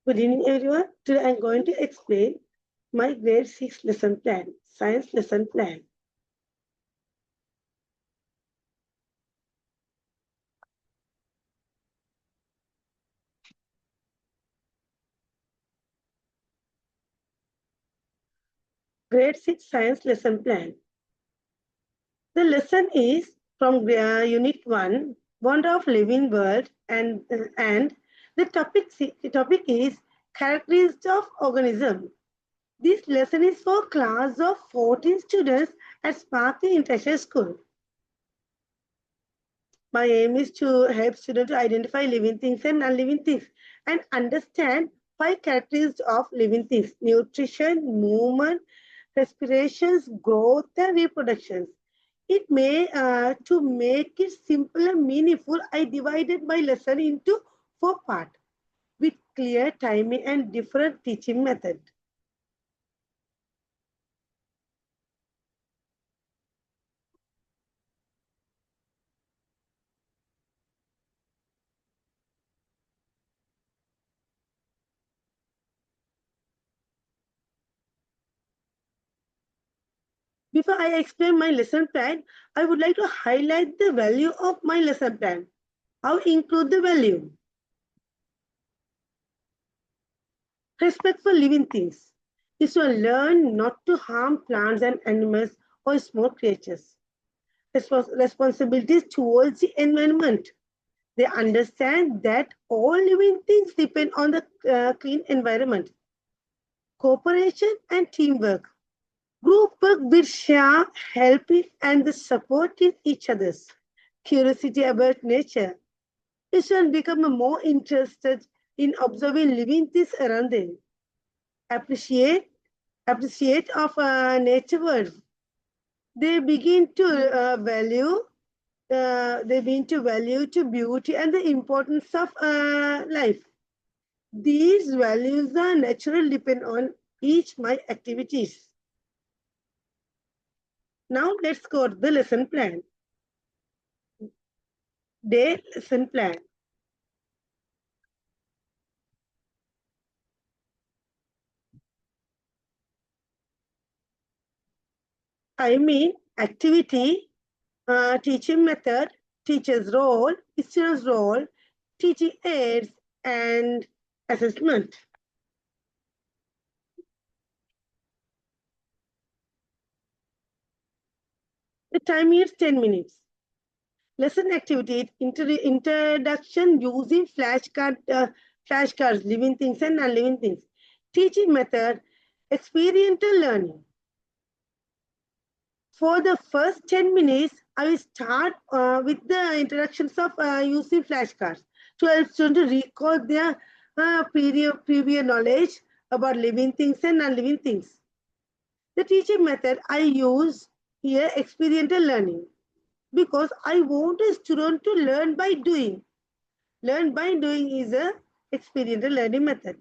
Good evening, everyone. Today I'm going to explain my grade 6 lesson plan, science lesson plan. Grade 6 science lesson plan. The lesson is from Unit 1, Wonder of Living World, and the topic is Characteristics of Organism. This lesson is for class of 14 students at Sparky International School. My aim is to help students to identify living things and non-living things and understand 5 characteristics of living things: nutrition, movement, respirations, growth, and reproductions. It may, to make it simple and meaningful, I divided my lesson into 4 parts with clear timing and different teaching method. Before I explain my lesson plan, I would like to highlight the value of my lesson plan. How include the value? Respect for living things is to learn not to harm plants and animals or small creatures. Responsibilities towards the environment. They understand that all living things depend on the clean environment. Cooperation and teamwork. Group work will share, helping, and the support in each other's. Curiosity about nature. Students become more interested in observing living things around them. Appreciate of nature world. They begin to value to beauty and the importance of life. These values are naturally depend on each my activities. Now let's go to the lesson plan. Day lesson plan. I mean activity, teaching method, teacher's role, student's role, teaching aids, and assessment. The time is 10 minutes. Lesson activity, introduction using flashcards, living things and non-living things. Teaching method, experiential learning. For the first 10 minutes, I will start with the introductions of using flashcards to help students to recall their previous knowledge about living things and non-living things. The teaching method I use here, experiential learning, because I want a student to learn by doing. Learn by doing is a experiential learning method.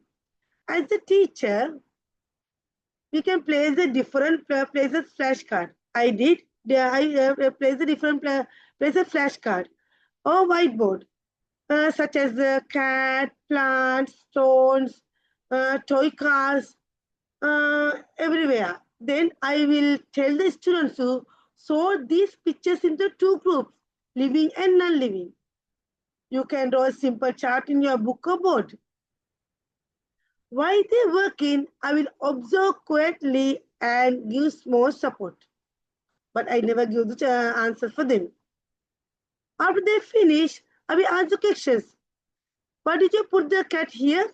As a teacher, we can place the different places flashcard. I did. I placed the different places flashcard or whiteboard, such as the cat, plants, stones, toy cars, everywhere. Then I will tell the students to sort these pictures into 2 groups, living and non-living. You can draw a simple chart in your book or board. While they work in, I will observe quietly and give more support. But I never give the answer for them. After they finish, I will ask the questions. Why did you put the cat here?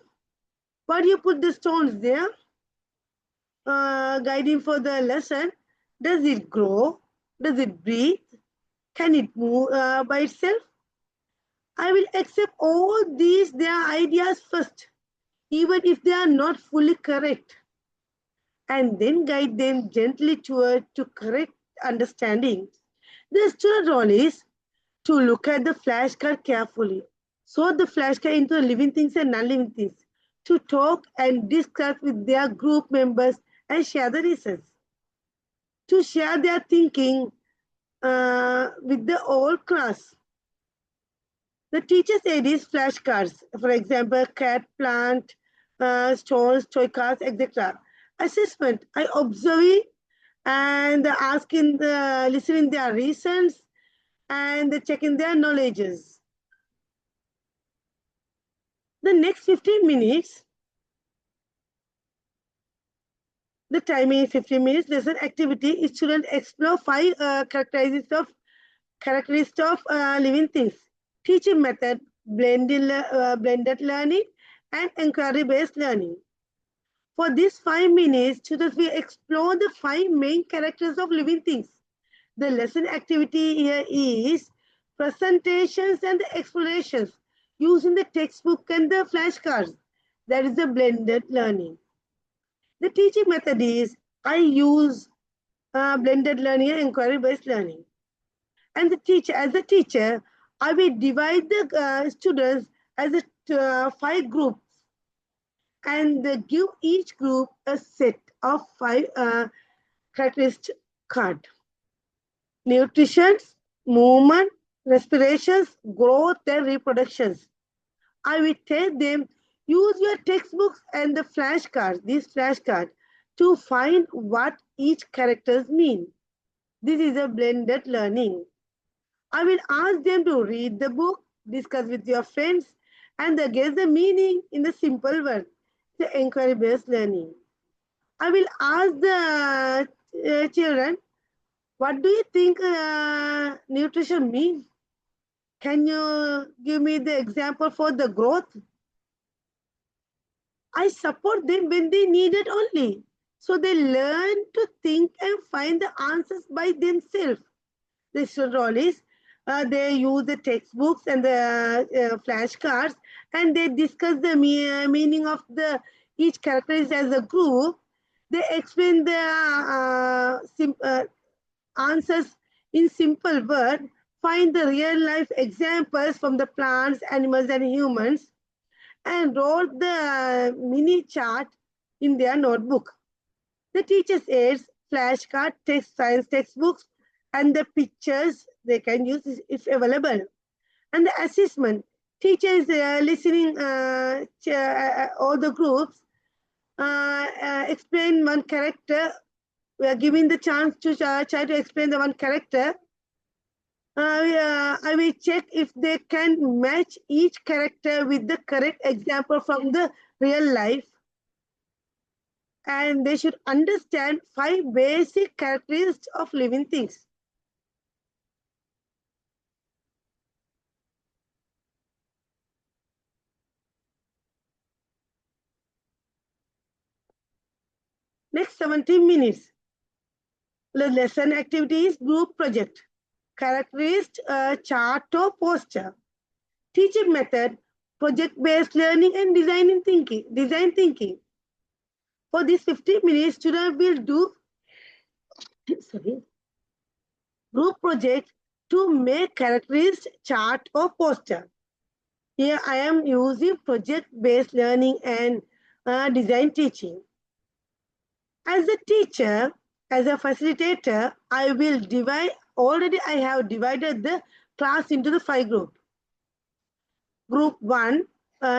Why do you put the stones there? Guiding for the lesson. Does it grow? Does it breathe? Can it move by itself? I will accept all these their ideas first, even if they are not fully correct, and then guide them gently toward to correct understanding. The student role is to look at the flashcard carefully, sort the flashcard into living things and non-living things, to talk and discuss with their group members and share the reasons, to share their thinking with the whole class. The teacher's aid is flashcards, for example, cat, plant, stones, toy cars, etc. Assessment, I observe and asking listening their reasons and checking their knowledges. The next 15 minutes, the timing is 15 minutes. Lesson activity is students explore five characteristics of living things. Teaching method, blended learning, and inquiry-based learning. For these 5 minutes, students will explore the five main characters of living things. The lesson activity here is presentations and explorations using the textbook and the flashcards. That is the blended learning. The teaching method is I use blended learning and inquiry-based learning. And as a teacher, I will divide the students as five groups and give each group a set of five characteristic card. Nutrition, movement, respirations, growth, and reproductions. I will tell them use your textbooks and the flashcards, these flashcards, to find what each characters mean. This is a blended learning. I will ask them to read the book, discuss with your friends, and guess the meaning in the simple words. The inquiry-based learning. I will ask the children, what do you think nutrition means? Can you give me the example for the growth? I support them when they need it only. So they learn to think and find the answers by themselves. The role is they use the textbooks and the flashcards and they discuss the meaning of the each character as a group. They explain the answers in simple words, find the real life examples from the plants, animals, and humans, and wrote the mini chart in their notebook. The teacher's aids, flashcard, science textbooks, and the pictures they can use if available. And the assessment, teachers listening all the groups, explain one character. We are giving the chance to try to explain the one character. I will check if they can match each character with the correct example from the real life. And they should understand five basic characteristics of living things. Next 17 minutes. The lesson activities, group project, characteristic, chart or poster, teaching method, project-based learning and design thinking. For these 15 minutes, students will do group project to make characteristic, chart or poster. Here I am using project-based learning and design teaching. As a teacher, as a facilitator, I will divide, already I have divided the class into the 5 groups. Group 1,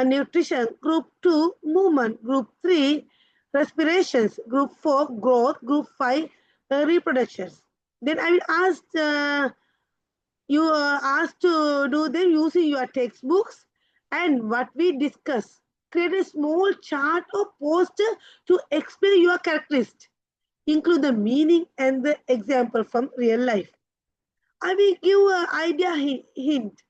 nutrition. Group 2, movement. Group 3, respirations. Group 4, growth. Group 5, reproductions. Then I will ask you asked to do them using your textbooks and what we discuss. Create a small chart or poster to explain your characteristics. Include the meaning and the example from real life. I will give an idea hint,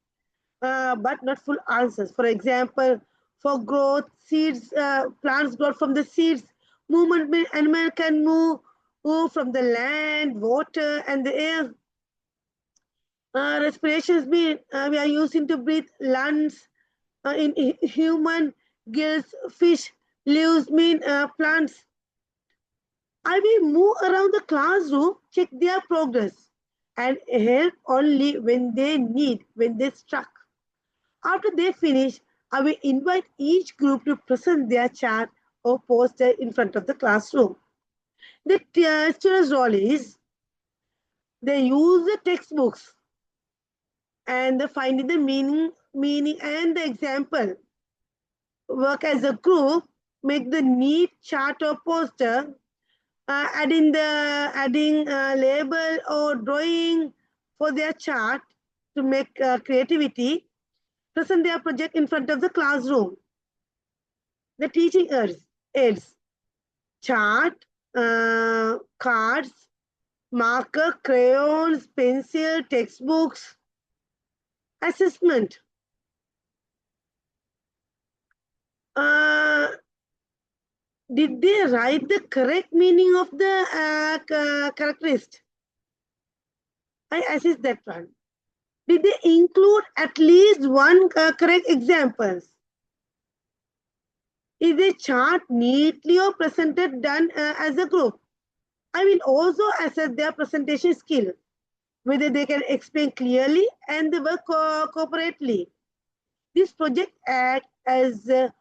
but not full answers. For example, for growth, seeds, plants grow from the seeds. Movement, animal can move from the land, water, and the air. Respirations mean we are using to breathe lungs in human, gills, fish, leaves mean plants. I will move around the classroom, check their progress, and help only when they need, when they struck. After they finish, I will invite each group to present their chart or poster in front of the classroom. The student's role is they use the textbooks and finding the meaning meaning, and the example. Work as a group, make the neat chart or poster, adding label or drawing for their chart to make creativity, present their project in front of the classroom. The teaching aids chart, cards, marker, crayons, pencil, textbooks, assessment. Uh, did they write the correct meaning of the characteristic? I assess that one. Did they include at least one correct examples? Is the chart neatly or presented done as a group? I will also assess their presentation skill, whether they can explain clearly and they work cooperatively. This project acts as a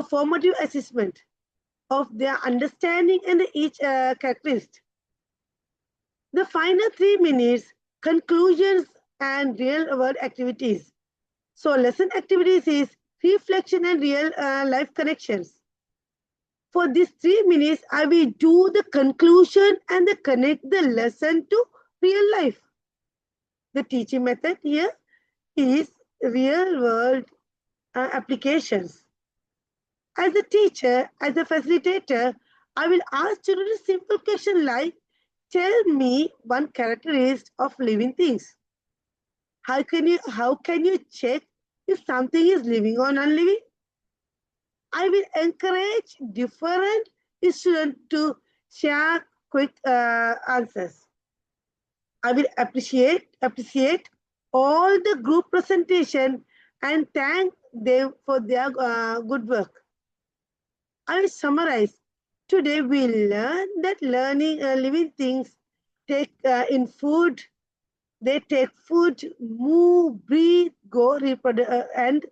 formative assessment of their understanding and each characteristic. The final 3 minutes, conclusions and real world activities. So lesson activities is reflection and real life connections. For these 3 minutes, I will do the conclusion and the connect the lesson to real life. The teaching method here is real world applications. As a teacher, as a facilitator, I will ask children a simple question like, tell me one characteristic of living things. How can you check if something is living or non-living? I will encourage different students to share quick answers. I will appreciate all the group presentation and thank them for their good work. I will summarize. Today we learn that learning living things take in food. They take food, move, breathe, go, and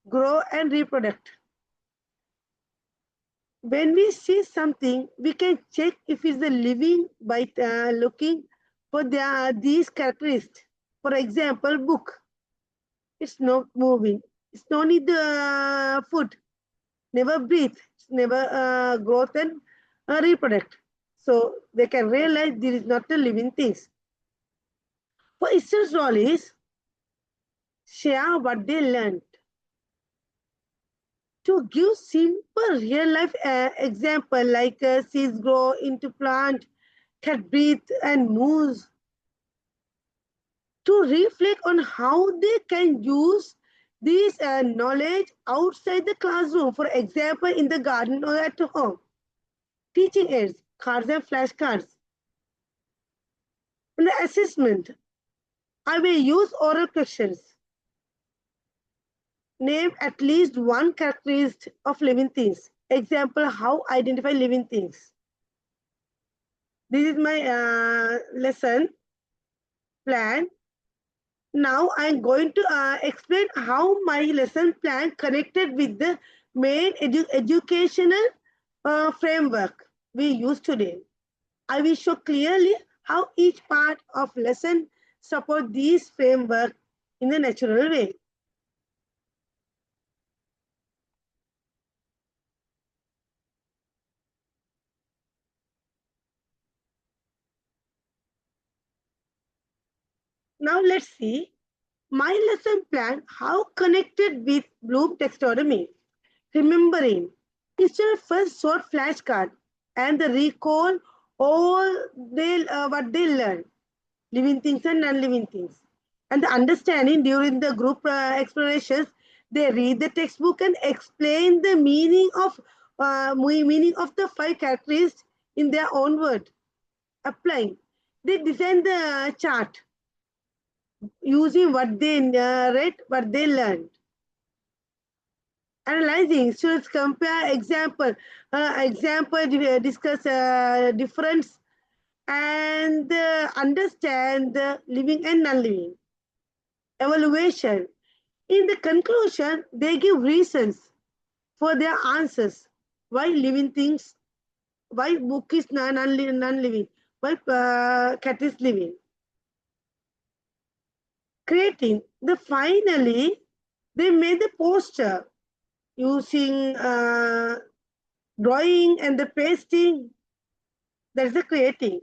grow and reproduce. When we see something, we can check if it's a living by looking for these characteristics. For example, book. It's not moving. It's no need the food. Never breathe. It's never growth and reproduct. So they can realize there is not a living things. For instance, role is share what they learned. To give simple real life example like seeds grow into plant, cat breathe and moves. To reflect on how they can use this knowledge outside the classroom, for example, in the garden or at home. Teaching aids, cards and flashcards. In the assessment, I will use oral questions. Name at least one characteristic of living things. Example, how identify living things. This is my lesson plan. Now I'm going to explain how my lesson plan connected with the main educational framework we use today. I will show clearly how each part of lesson support these framework in a natural way. Now let's see my lesson plan, how connected with Bloom taxonomy. Remembering, instead of first short flashcard and the recall all what they learn, living things and non-living things. And the understanding during the group explorations, they read the textbook and explain the meaning of the 5 characteristics in their own word. Applying, they design the chart using what they read, what they learned. Analyzing, students compare discuss difference and understand the living and non-living. Evaluation. In the conclusion, they give reasons for their answers. Why living things, why book is non-living, why cat is living. Creating. The finally, They made the poster using drawing and the pasting. That's the creating.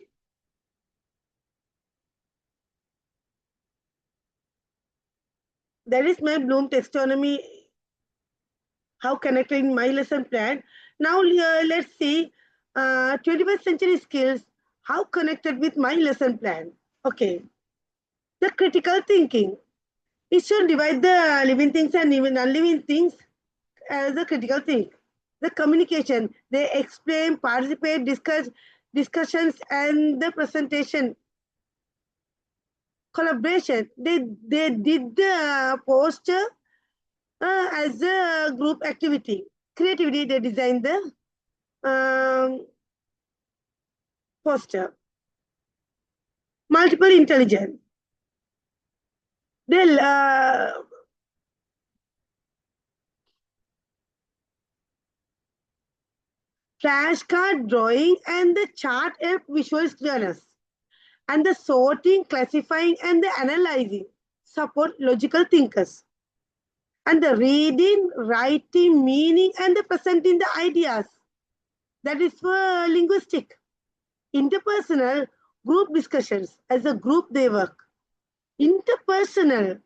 That is my Bloom taxonomy, how connected in my lesson plan. Now let's see 21st century skills, how connected with my lesson plan. Okay, the critical thinking. It should divide the living things and even non-living things as a critical thing. The communication, they explain, participate, discuss discussions, and the presentation. Collaboration, they did the poster as a group activity. Creativity, they designed the poster. Multiple intelligence, they flashcard drawing and the chart help visual learners, and the sorting, classifying, and the analyzing support logical thinkers. And the reading, writing, meaning, and the presenting the ideas. That is for linguistic. Interpersonal group discussions. As a group, they work. Interpersonal,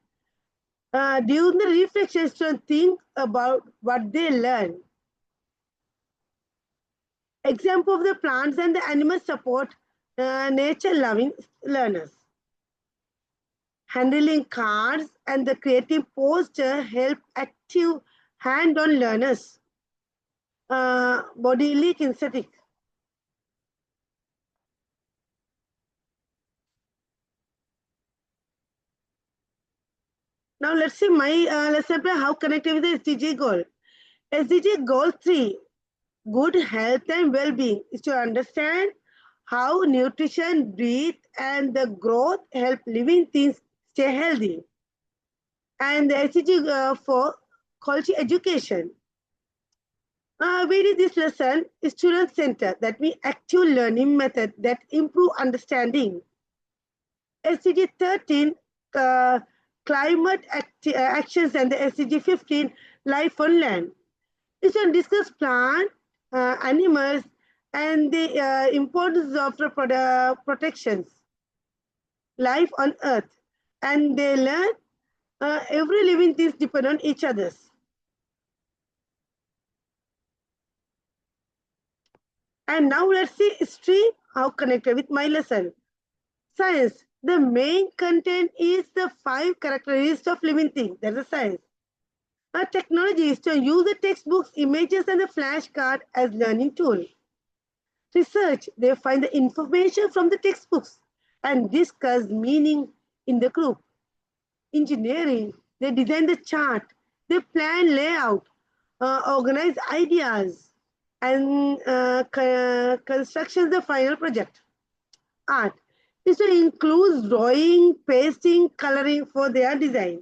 during the reflections to think about what they learn. Example of the plants and the animals support nature-loving learners. Handling cards and the creative poster help active hand-on learners. Bodily kinesthetic. Now let's see my lesson plan, how connected with the SDG goal. SDG goal 3, good health and well-being, is to understand how nutrition, breath, and the growth help living things stay healthy. And the SDG 4, quality education. We did this lesson is student center, that means active learning method that improve understanding. SDG 13, climate actions, and the SDG 15, life on land. It will discuss plant, animals, and the importance of the protections, life on earth. And they learn every living thing depend on each other's. And now let's see history, how connected with my lesson. Science, the main content is the 5 characteristics of living things. That's the science. Our technology is to use the textbooks, images, and the flashcard as learning tool. Research, they find the information from the textbooks and discuss meaning in the group. Engineering, they design the chart, they plan layout, organize ideas, and construction the final project. Art, this will include drawing, pasting, coloring for their design.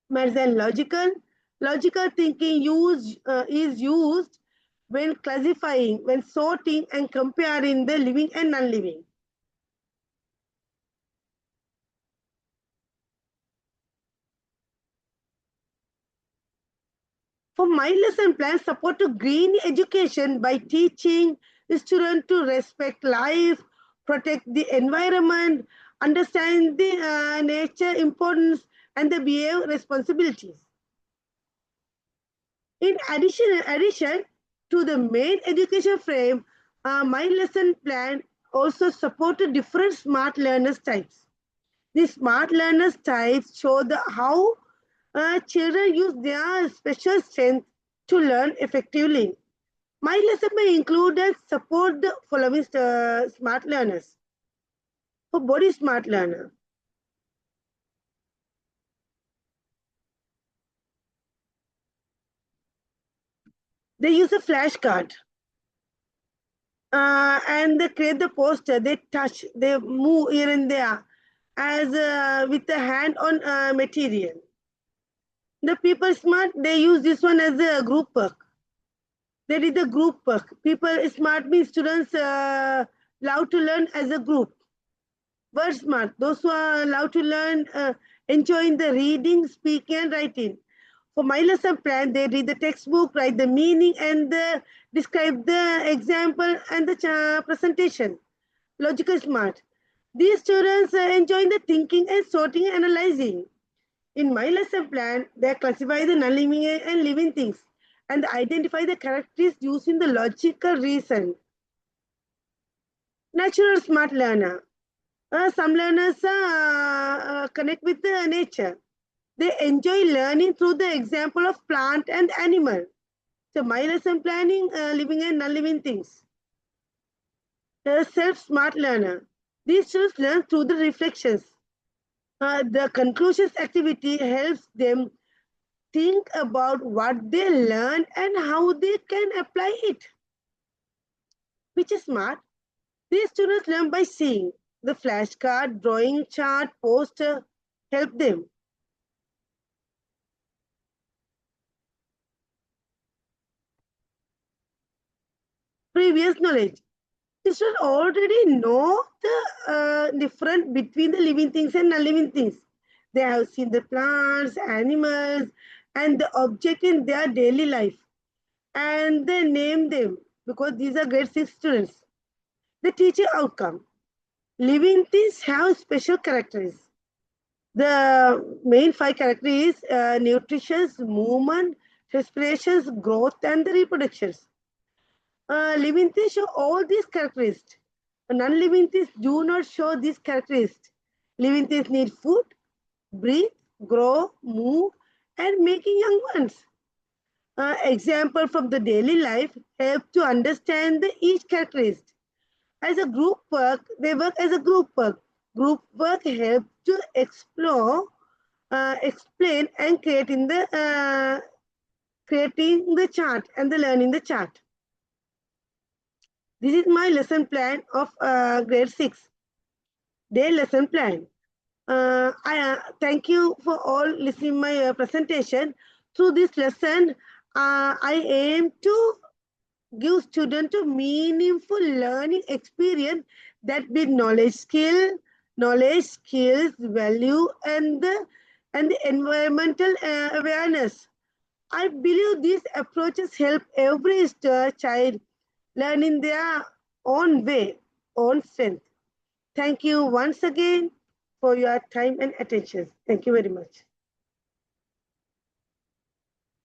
Maths and logical thinking is used when classifying, when sorting and comparing the living and non-living. For my lesson plan, support to green education by teaching the student to respect life, protect the environment, understand the nature importance, and the behave responsibilities. In addition to the main education frame, my lesson plan also supported different smart learners types. The smart learners types show how children use their special strength to learn effectively. My lesson may include and support the following smart learners. For body smart learner, they use a flashcard and they create the poster. They touch, they move here and there as with the hand on material. The people smart, they use this one as a group work. That is the group work. People smart means students love to learn as a group. Word smart, those who are allowed to learn enjoying the reading, speaking, and writing. For my lesson plan, they read the textbook, write the meaning, and describe the example and the presentation. Logical smart. These students enjoy the thinking and sorting and analyzing. In my lesson plan, they classify the non-living and living things and identify the characteristics using the logical reason. Natural smart learner. Some learners connect with the nature. They enjoy learning through the example of plant and animal. So my lesson planning, living and non-living things. Self-smart learner. These students learn through the reflections. The conclusions activity helps them think about what they learned and how they can apply it. Which is smart. These students learn by seeing. The flashcard, drawing chart, poster help them. Previous knowledge. You should already know the difference between the living things and non-living things. They have seen the plants, animals, and the object in their daily life. And they name them because these are grade 6 students. The teacher outcome. Living things have special characteristics. The main five characteristics nutrition, movement, respirations, growth, and the reproductions. Living things show all these characteristics. Non-living things do not show these characteristics. Living things need food, breathe, grow, move, and making young ones. Example from the daily life help to understand each characteristic. As a group work, they work as a group work. Group work helps to explore, explain, and creating the chart and the learning the chart. This is my lesson plan of grade 6, day lesson plan. I thank you for all listening my presentation. Through this lesson, I aim to give students a meaningful learning experience that build knowledge, skills, value, and the environmental awareness. I believe these approaches help every child learn in their own way, own strength. Thank you once again for your time and attention. Thank you very much.